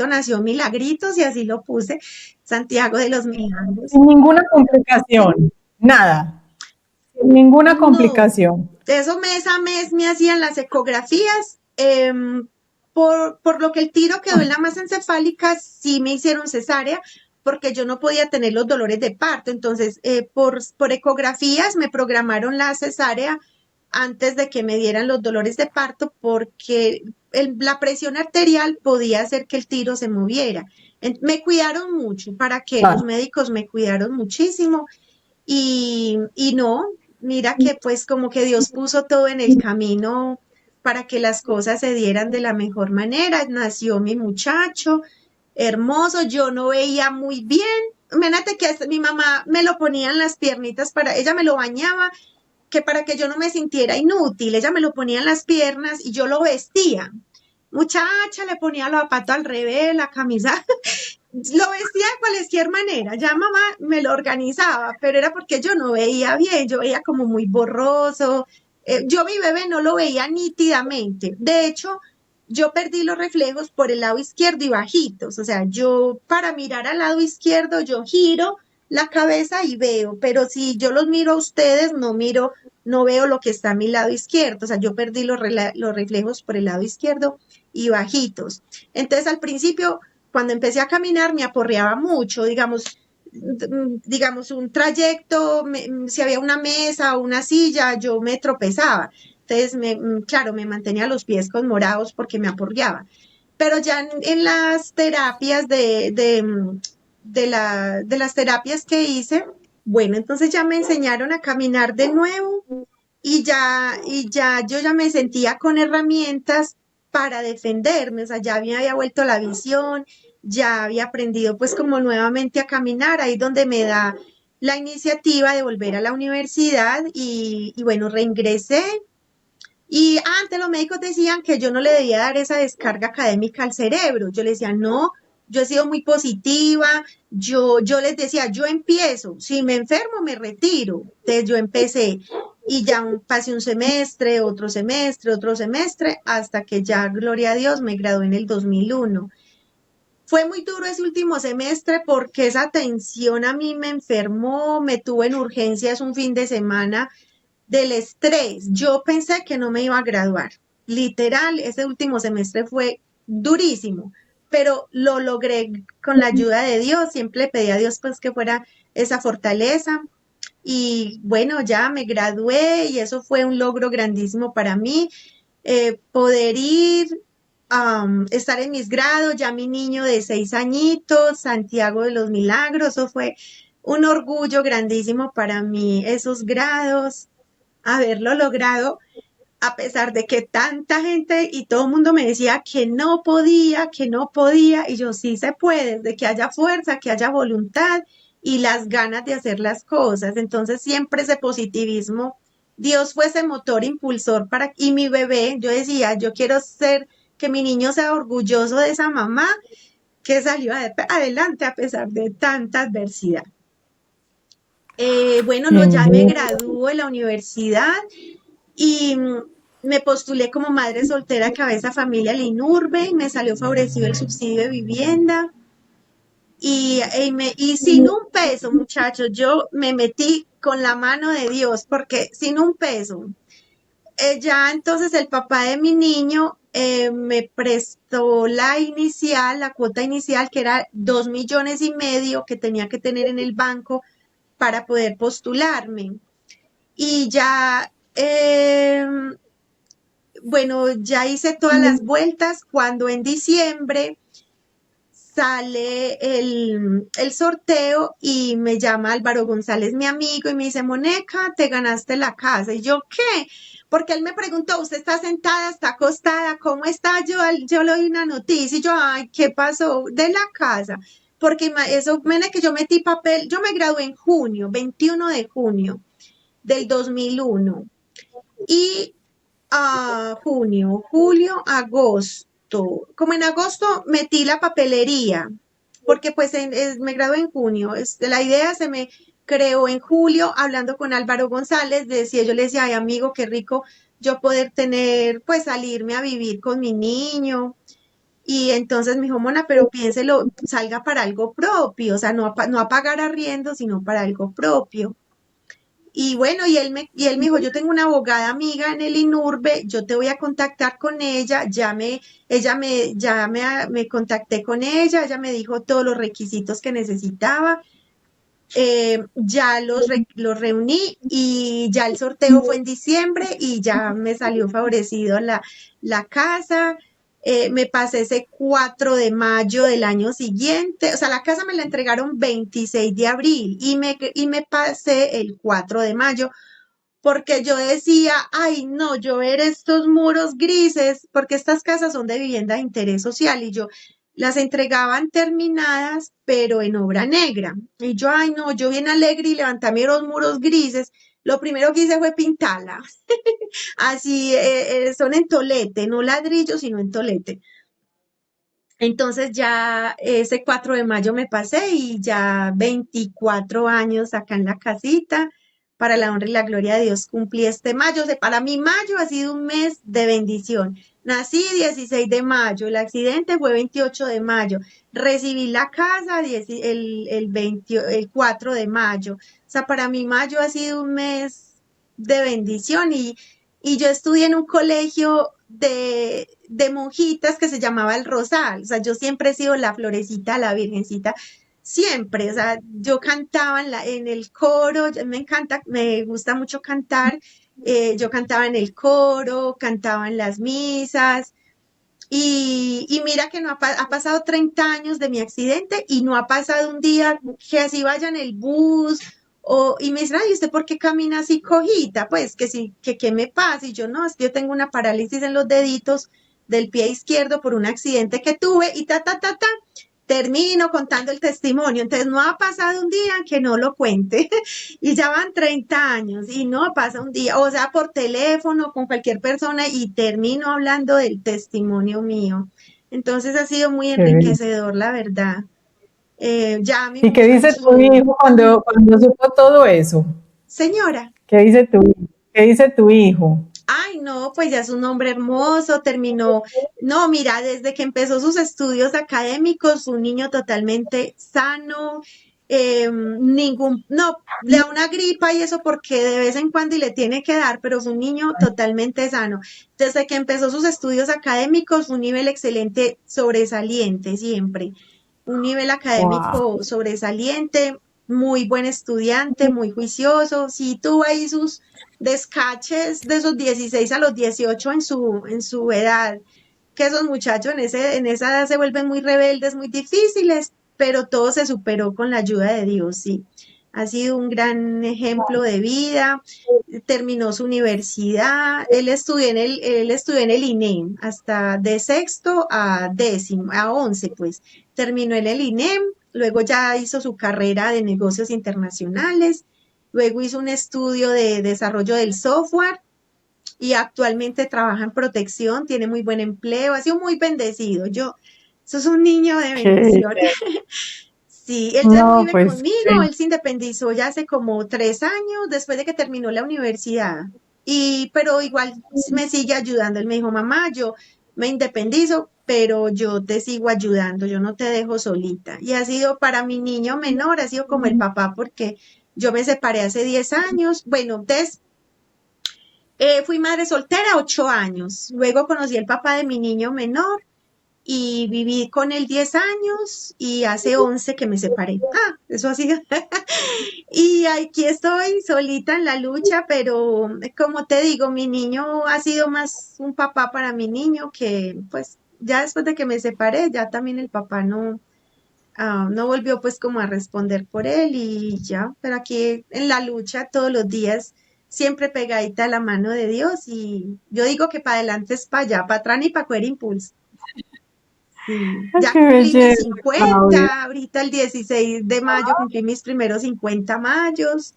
Speaker 1: nació milagritos y así lo puse, Santiago de los Milagros.
Speaker 3: Sin ninguna complicación, nada, sin ninguna complicación.
Speaker 1: No, eso mes a mes me hacían las ecografías. Por lo que el tiro quedó en la masa encefálica, sí me hicieron cesárea porque yo no podía tener los dolores de parto. Entonces, por ecografías me programaron la cesárea antes de que me dieran los dolores de parto porque la presión arterial podía hacer que el tiro se moviera. Me cuidaron mucho, para que los médicos me cuidaron muchísimo y no, mira que pues como que Dios puso todo en el camino para que las cosas se dieran de la mejor manera. Nació mi muchacho, hermoso, yo no veía muy bien. Imagínate que mi mamá me lo ponía en las piernitas ella me lo bañaba, que para que yo no me sintiera inútil, ella me lo ponía en las piernas y yo lo vestía. Muchacha, le ponía los zapatos al revés, la camisa, lo vestía de cualquier manera, ya mamá me lo organizaba, pero era porque yo no veía bien, yo veía como muy borroso, yo mi bebé no lo veía nítidamente, de hecho, yo perdí los reflejos por el lado izquierdo y bajitos, o sea, yo para mirar al lado izquierdo, yo giro la cabeza y veo, pero si yo los miro a ustedes, no veo lo que está a mi lado izquierdo, o sea, yo perdí los reflejos por el lado izquierdo y bajitos. Entonces, al principio, cuando empecé a caminar, me aporreaba mucho, digamos un trayecto, si había una mesa o una silla, yo me tropezaba. entonces, claro, me mantenía los pies con morados porque me aporreaba. Pero ya en las terapias de las terapias que hice, bueno, entonces ya me enseñaron a caminar de nuevo y ya yo ya me sentía con herramientas para defenderme, o sea, ya me había vuelto la visión, ya había aprendido pues como nuevamente a caminar, ahí donde me da la iniciativa de volver a la universidad y bueno, reingresé y antes los médicos decían que yo no le debía dar esa descarga académica al cerebro. Yo les decía, no, yo he sido muy positiva. Yo les decía, yo empiezo. Si me enfermo, me retiro. Entonces yo empecé y ya pasé un semestre, otro semestre, hasta que ya, gloria a Dios, me gradué en el 2001. Fue muy duro ese último semestre porque esa tensión a mí me enfermó, me tuve en urgencias un fin de semana del estrés. Yo pensé que no me iba a graduar. Literal, ese último semestre fue durísimo, pero lo logré con la ayuda de Dios. Siempre le pedí a Dios pues que fuera esa fortaleza. Y bueno, ya me gradué y eso fue un logro grandísimo para mí. Poder ir, estar en mis grados, ya mi niño de 6 añitos, Santiago de los Milagros, eso fue un orgullo grandísimo para mí, esos grados, haberlo logrado, a pesar de que tanta gente y todo el mundo me decía que no podía, y yo sí se puede, de que haya fuerza, que haya voluntad y las ganas de hacer las cosas. Entonces siempre ese positivismo, Dios fue ese motor impulsor para, y mi bebé, yo decía, yo quiero ser, que mi niño sea orgulloso de esa mamá que salió adelante a pesar de tanta adversidad. Bueno, no, ya me graduó en la universidad y me postulé como madre soltera cabeza familia Linurbe, me salió favorecido el subsidio de vivienda y sin un peso, muchachos, yo me metí con la mano de Dios porque sin un peso. Ya entonces el papá de mi niño me prestó la inicial, la cuota inicial, que era 2,5 millones que tenía que tener en el banco para poder postularme. Y ya bueno, ya hice todas las vueltas cuando en diciembre sale el sorteo y me llama Álvaro González, mi amigo, y me dice, Moneca, te ganaste la casa. Y yo, ¿qué? Porque él me preguntó, ¿usted está sentada, está acostada? ¿Cómo está? Yo le doy una noticia y yo, ay, ¿qué pasó? De la casa. Porque eso, mire que yo metí papel, yo me gradué en junio, 21 de junio del 2001. Y junio, julio, agosto. Como en agosto metí la papelería, porque pues me gradué en junio. La idea se me creó en julio, hablando con Álvaro González, yo le decía, ay amigo, qué rico yo poder tener, pues salirme a vivir con mi niño. Y entonces me dijo, Mona, pero piénselo, salga para algo propio, o sea, no a pagar arriendo, sino para algo propio. Y bueno, y él me dijo, yo tengo una abogada amiga en el INURBE, yo te voy a contactar con ella, me contacté con ella me dijo todos los requisitos que necesitaba, ya los reuní y ya el sorteo fue en diciembre y ya me salió favorecido la casa. Me pasé ese 4 de mayo del año siguiente, o sea, la casa me la entregaron 26 de abril y me pasé el 4 de mayo porque yo decía, ay, no, yo ver estos muros grises, porque estas casas son de vivienda de interés social y yo las entregaban terminadas, pero en obra negra. Y yo, ay, no, yo bien alegre y levanté los muros grises. Lo primero que hice fue pintarla. Así son en tolete, no ladrillo, sino en tolete. Entonces ya ese 4 de mayo me pasé y ya 24 años acá en la casita. Para la honra y la gloria de Dios cumplí este mayo. O sea, para mí mayo ha sido un mes de bendición. Nací 16 de mayo, el accidente fue 28 de mayo, recibí la casa el 4 de mayo. O sea, para mí mayo ha sido un mes de bendición y yo estudié en un colegio de monjitas que se llamaba El Rosal. O sea, yo siempre he sido la florecita, la virgencita. siempre, o sea, yo cantaba en el coro, me encanta, me gusta mucho cantar, yo cantaba en el coro, cantaba en las misas, y mira que no ha pasado 30 años de mi accidente y no ha pasado un día que así vaya en el bus y me dicen, ay, ¿usted por qué camina así cojita? Pues que sí, que qué me pasa. Y yo no, es que yo tengo una parálisis en los deditos del pie izquierdo por un accidente que tuve y termino contando el testimonio. Entonces no ha pasado un día que no lo cuente y ya van 30 años y no pasa un día, o sea, por teléfono con cualquier persona y termino hablando del testimonio mío. Entonces ha sido muy
Speaker 3: Qué bello.
Speaker 1: enriquecedor, la verdad. Ya mi
Speaker 3: ¿Y qué dice tu
Speaker 1: muchacho,
Speaker 3: hijo cuando supo todo eso?
Speaker 1: señora.
Speaker 3: ¿Qué dice tu hijo? ¿Qué dice tu hijo?
Speaker 1: Ay, no, pues ya es un hombre hermoso, terminó, no, mira, desde que empezó sus estudios académicos, un niño totalmente sano, no, le da una gripa y eso porque de vez en cuando y le tiene que dar, pero es un niño totalmente sano. Desde que empezó sus estudios académicos, un nivel excelente, sobresaliente siempre, un nivel
Speaker 3: Wow.
Speaker 1: académico sobresaliente, muy buen estudiante, muy juicioso, sí tuvo ahí sus descaches de esos 16 a los 18 en su edad, que esos muchachos en esa edad se vuelven muy rebeldes, muy difíciles, pero todo se superó con la ayuda de Dios, sí. Ha sido un gran ejemplo de vida, terminó su universidad, él estudió en el INEM hasta de sexto a décimo, a 11 pues, terminó en el INEM, luego ya hizo su carrera de negocios internacionales, luego hizo un estudio de desarrollo del software y actualmente trabaja en protección, tiene muy buen empleo, ha sido muy bendecido. Eso es un niño de
Speaker 3: Qué,
Speaker 1: bendición. Sí, él ya no
Speaker 3: no,
Speaker 1: vive
Speaker 3: pues,
Speaker 1: conmigo, él se independizó ya hace como 3 años después de que terminó la universidad. Pero igual me sigue ayudando. Él me dijo, mamá, yo me independizo, pero yo te sigo ayudando, yo no te dejo solita. Y ha sido para mi niño menor, ha sido como el papá, porque yo me separé hace 10 años. Bueno, fui madre soltera 8 años. Luego conocí al papá de mi niño menor y viví con él 10 años y hace 11 que me separé. Eso ha sido. Y aquí estoy solita en la lucha, pero como te digo, mi niño ha sido más un papá para mi niño que pues ya después de que me separé, ya también el papá no volvió pues como a responder por él y ya, pero aquí en la lucha todos los días, siempre pegadita a la mano de Dios y yo digo que para adelante es para allá, para atrás ni para coger impulso. Sí,
Speaker 3: ay,
Speaker 1: ya
Speaker 3: qué
Speaker 1: cumplí mis
Speaker 3: belleza, Claudia.
Speaker 1: 50, ahorita el 16 de mayo cumplí mis primeros 50 mayos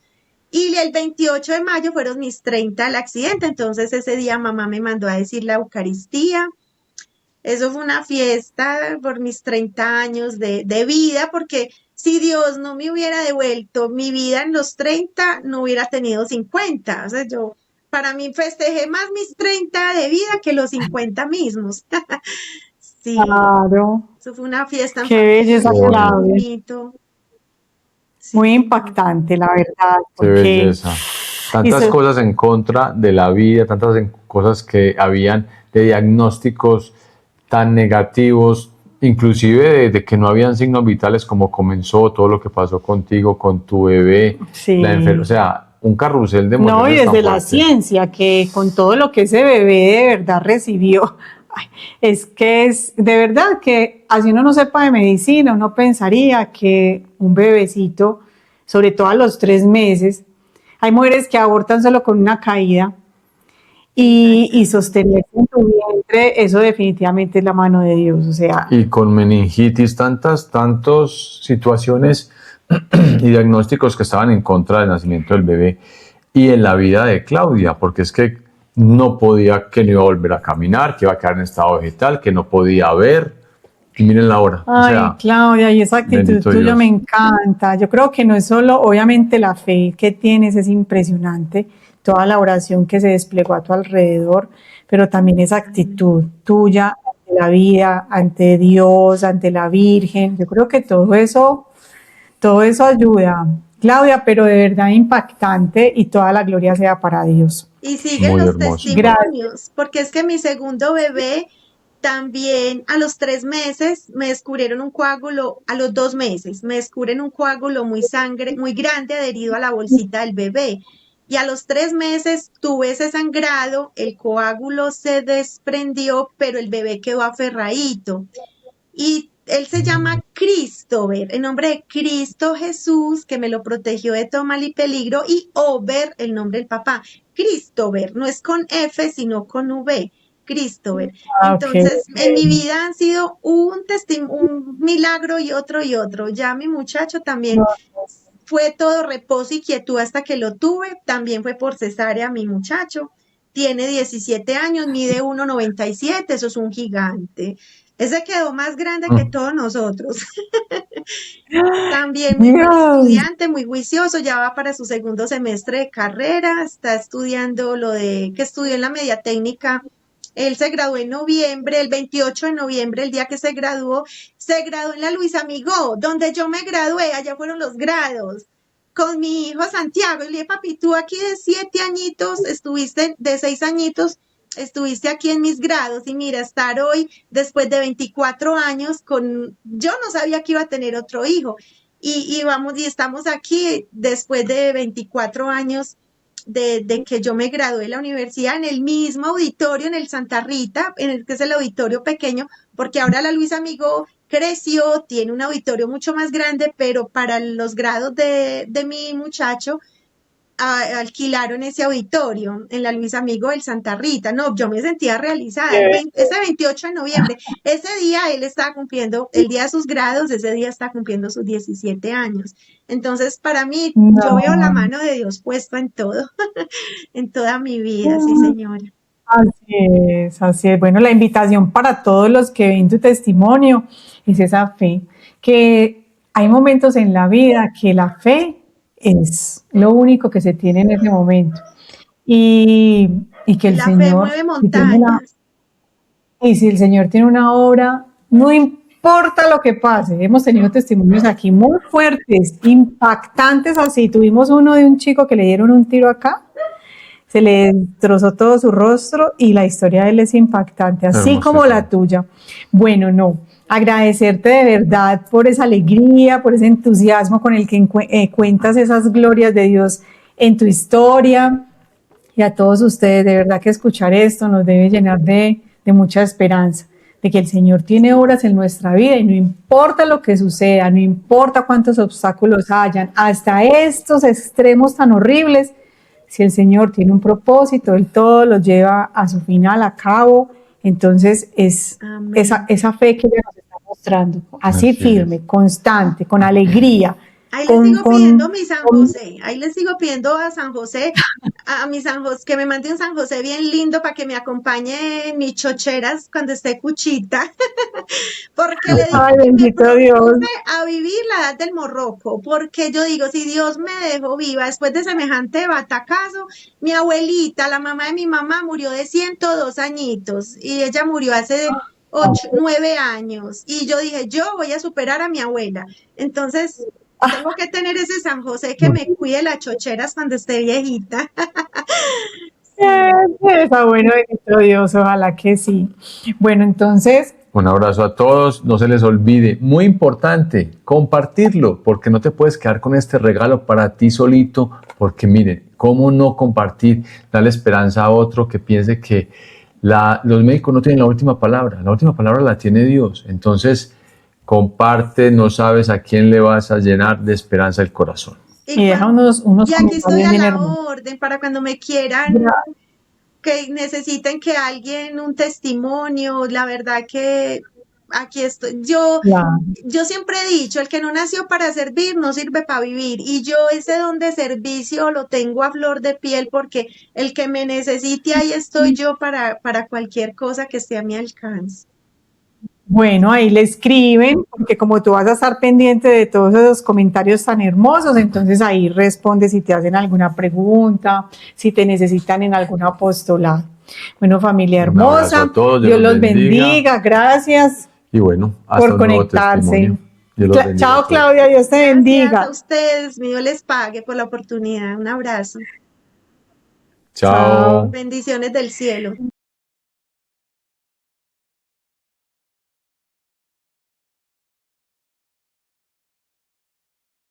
Speaker 1: y el 28 de mayo fueron mis 30 el accidente, entonces ese día mamá me mandó a decir la Eucaristía. Eso fue una fiesta por mis 30 años de vida, porque si Dios no me hubiera devuelto mi vida en los 30 no hubiera tenido 50. O sea, para mí festejé más mis 30 de vida que los 50 mismos. Sí,
Speaker 3: Claro,
Speaker 1: eso fue una fiesta en
Speaker 3: qué
Speaker 1: familia,
Speaker 3: belleza,
Speaker 1: muy
Speaker 2: Oye,
Speaker 3: Claudia.
Speaker 1: bonito. Sí,
Speaker 3: Muy
Speaker 1: señor.
Speaker 3: impactante, la verdad,
Speaker 2: qué
Speaker 3: porque
Speaker 2: belleza. Tantas
Speaker 3: hizo,
Speaker 2: cosas en contra de la vida, tantas cosas que habían de diagnósticos tan negativos, inclusive de que no habían signos vitales como comenzó todo lo que pasó contigo, con tu bebé, la enfermedad, o
Speaker 3: sí.
Speaker 2: sea, un carrusel de
Speaker 3: No, y
Speaker 2: emociones tan
Speaker 3: desde la
Speaker 2: fuerte.
Speaker 3: ciencia, que con todo lo que ese bebé de verdad recibió, ay, es que es de verdad que así uno no sepa de medicina, uno pensaría que un bebecito, sobre todo a los 3 meses, hay mujeres que abortan solo con una caída y
Speaker 1: Exactamente.
Speaker 3: sostenerse en tu vientre, eso definitivamente es la mano de Dios, o sea,
Speaker 2: Y con meningitis, tantas situaciones y diagnósticos que estaban en contra del nacimiento del bebé y en la vida de Claudia, porque es que no podía, que no iba a volver a caminar, que iba a quedar en estado vegetal, que no podía ver. Y miren la hora, o
Speaker 3: ay,
Speaker 2: sea,
Speaker 3: Claudia, y esa actitud
Speaker 2: bendito
Speaker 3: tuya me
Speaker 2: Dios.
Speaker 3: encanta. Yo creo que no es solo, obviamente, la fe que tienes es impresionante, toda la oración que se desplegó a tu alrededor, pero también esa actitud tuya ante la vida, ante Dios, ante la Virgen. Yo creo que todo eso ayuda, Claudia, pero de verdad impactante y toda la gloria sea para Dios.
Speaker 1: Y siguen
Speaker 2: Muy
Speaker 1: los
Speaker 2: hermoso.
Speaker 3: Gracias.
Speaker 1: testimonios, porque es que mi segundo bebé también a los 3 meses me descubrieron un coágulo, a los 2 meses me descubren un coágulo muy grande adherido a la bolsita del bebé. Y a los 3 meses tuve ese sangrado, el coágulo se desprendió, pero el bebé quedó aferradito. Y él se llama Christopher, en nombre de Cristo Jesús, que me lo protegió de todo mal y peligro, y Over, el nombre del papá. Christopher, no es con F, sino con V. Christopher.
Speaker 3: Ok.
Speaker 1: Entonces, en mi vida han sido un milagro y otro y otro. Ya mi muchacho también fue todo reposo y quietud hasta que lo tuve. También fue por cesárea mi muchacho. Tiene 17 años, mide 1,97, eso es un gigante. Ese quedó más grande que todos nosotros. También muy buen
Speaker 3: Dios.
Speaker 1: estudiante, muy juicioso, ya va para su segundo semestre de carrera, está estudiando que estudió en la media técnica. Él se graduó en noviembre, el 28 de noviembre, el día que se graduó en la Luis Amigó, donde yo me gradué, allá fueron los grados, con mi hijo Santiago. Y le dije, papi, tú aquí de 7 añitos, de 6 añitos, estuviste aquí en mis grados y mira, estar hoy después de 24 años yo no sabía que iba a tener otro hijo y estamos aquí después de 24 años de que yo me gradué de la universidad en el mismo auditorio, en el Santa Rita, que es el auditorio pequeño, porque ahora la Luis Amigo creció, tiene un auditorio mucho más grande, pero para los grados de mi muchacho, alquilaron ese auditorio en la Luis Amigo del Santa Rita. No, yo me sentía realizada. Ese 28 de noviembre, ese día él estaba cumpliendo, el día de sus grados, ese día está cumpliendo sus 17 años. Entonces, para mí, yo veo la mano de Dios puesta en todo, en toda mi vida, sí, señora.
Speaker 3: Así es, así es. Bueno, la invitación para todos los que ven tu testimonio es esa fe, que hay momentos en la vida que la fe es lo único que se tiene en ese momento. Y que el
Speaker 1: La
Speaker 3: Señor,
Speaker 1: fe mueve montañas.
Speaker 3: si el Señor tiene una obra, no importa lo que pase. Hemos tenido testimonios aquí muy fuertes, impactantes así. Tuvimos uno de un chico que le dieron un tiro acá, se le destrozó todo su rostro y la historia de él es impactante, así como la tuya. Bueno, no, agradecerte de verdad por esa alegría, por ese entusiasmo con el que cuentas esas glorias de Dios en tu historia, y a todos ustedes, de verdad que escuchar esto nos debe llenar de mucha esperanza, de que el Señor tiene obras en nuestra vida y no importa lo que suceda, no importa cuántos obstáculos hayan, hasta estos extremos tan horribles, si el Señor tiene un propósito, Él todo lo lleva a su final, a cabo. Entonces es esa fe que ella nos está mostrando, así firme, constante, con alegría.
Speaker 1: Ahí les sigo pidiendo mi San José, ahí les sigo pidiendo a San José, a mi San José, que me mande un San José bien lindo para que me acompañe en mis chocheras cuando esté cuchita, porque le digo que me propuse a vivir la edad del morroco, porque yo digo, si Dios me dejó viva después de semejante batacazo, mi abuelita, la mamá de mi mamá, murió de 102 añitos, y ella murió hace 9 años, y yo dije, yo voy a superar a mi abuela, entonces tengo que tener ese San José que me cuide las chocheras cuando esté viejita.
Speaker 3: Está bueno, bendito Dios, ojalá que sí. Bueno, entonces...
Speaker 2: Un abrazo a todos, no se les olvide, muy importante, compartirlo, porque no te puedes quedar con este regalo para ti solito, porque mire, ¿cómo no compartir, darle esperanza a otro que piense que los médicos no tienen la última palabra la tiene Dios? Entonces, comparte, no sabes a quién le vas a llenar de esperanza el corazón.
Speaker 3: Y deja unos
Speaker 1: y aquí estoy a la orden para cuando me quieran, que necesiten que alguien, un testimonio, la verdad que aquí estoy. Yo siempre he dicho, el que no nació para servir, no sirve para vivir. Y yo ese don de servicio lo tengo a flor de piel porque el que me necesite, ahí estoy yo para cualquier cosa que esté a mi alcance.
Speaker 3: Bueno, ahí le escriben, porque como tú vas a estar pendiente de todos esos comentarios tan hermosos, entonces ahí responde si te hacen alguna pregunta, si te necesitan en algún apostolado. Bueno, familia hermosa, Dios los bendiga, gracias.
Speaker 2: Y bueno,
Speaker 3: hasta por conectarse. Chao, Claudia, Dios te bendiga.
Speaker 1: Gracias a ustedes, Dios les pague por la oportunidad. Un abrazo.
Speaker 2: Chao.
Speaker 1: Bendiciones del cielo.